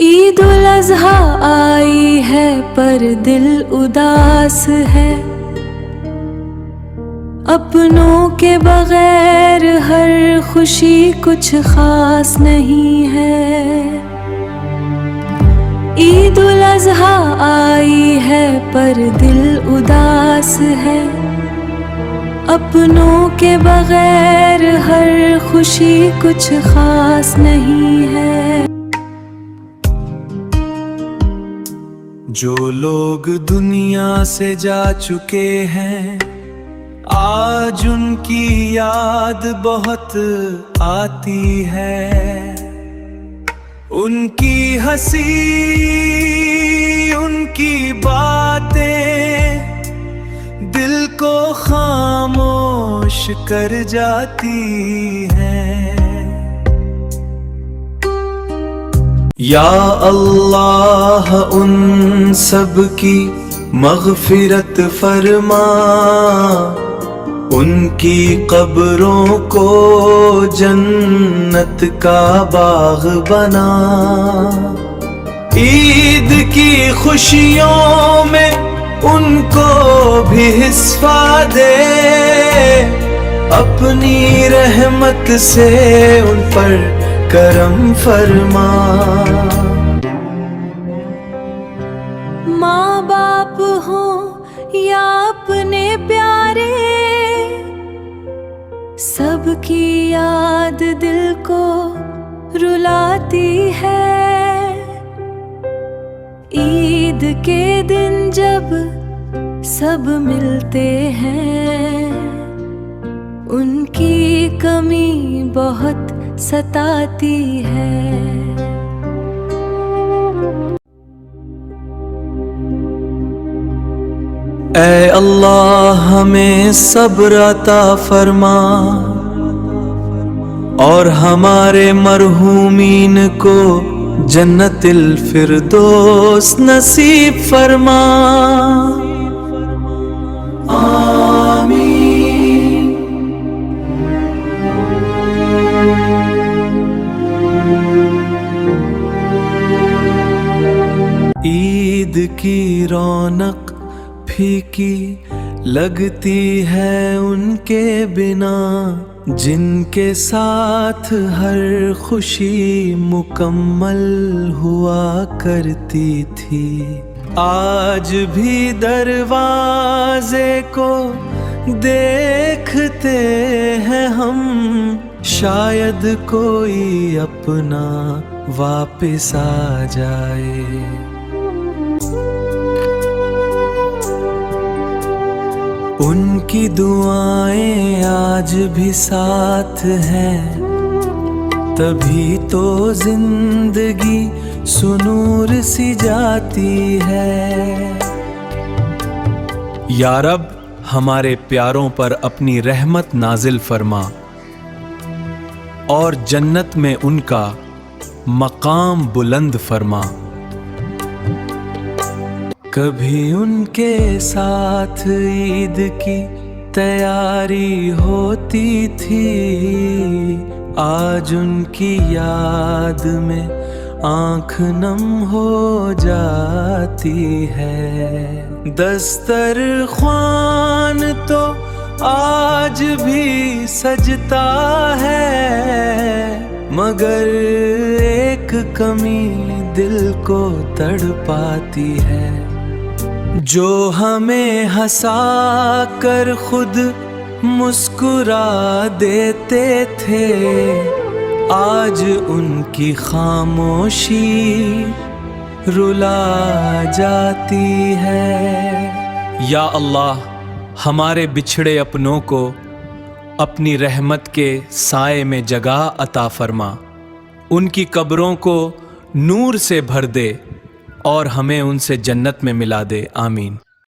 عید الاضحیٰ آئی ہے پر دل اداس ہے، اپنوں کے بغیر ہر خوشی کچھ خاص نہیں ہے۔ عید الاضحیٰ آئی ہے پر دل اداس ہے، اپنوں کے بغیر ہر خوشی کچھ خاص نہیں ہے۔ جو لوگ دنیا سے جا چکے ہیں آج ان کی یاد بہت آتی ہے، ان کی ہنسی ان کی باتیں دل کو خاموش کر جاتی ہیں۔ یا اللہ ان سب کی مغفرت فرما، ان کی قبروں کو جنت کا باغ بنا، عید کی خوشیوں میں ان کو بھی حصہ دے، اپنی رحمت سے ان پر کرم فرما۔ ماں باپ ہوں یا اپنے پیارے، سب کی یاد دل کو رلاتی ہے۔ عید کے دن جب سب ملتے ہیں ان کی کمی بہت ستاتی ہے۔ اے اللہ ہمیں صبر عطا فرما اور ہمارے مرحومین کو جنت الفردوس نصیب فرما، آمین۔ عید کی رونق پھیکی لگتی ہے ان کے بنا، جن کے ساتھ ہر خوشی مکمل ہوا کرتی تھی۔ آج بھی دروازے کو دیکھتے ہیں ہم، شاید کوئی اپنا واپس آ جائے۔ ان کی دعائیں آج بھی ساتھ ہیں، تبھی تو زندگی سنور سی جاتی ہے۔ یا رب ہمارے پیاروں پر اپنی رحمت نازل فرما اور جنت میں ان کا مقام بلند فرما۔ کبھی ان کے ساتھ عید کی تیاری ہوتی تھی، آج ان کی یاد میں آنکھ نم ہو جاتی ہے۔ دسترخوان تو آج بھی سجتا ہے، مگر ایک کمی دل کو تڑپاتی ہے۔ جو ہمیں ہنسا کر خود مسکرا دیتے تھے، آج ان کی خاموشی رلا جاتی ہے۔ یا اللہ ہمارے بچھڑے اپنوں کو اپنی رحمت کے سائے میں جگہ عطا فرما، ان کی قبروں کو نور سے بھر دے اور ہمیں ان سے جنت میں ملا دے، آمین۔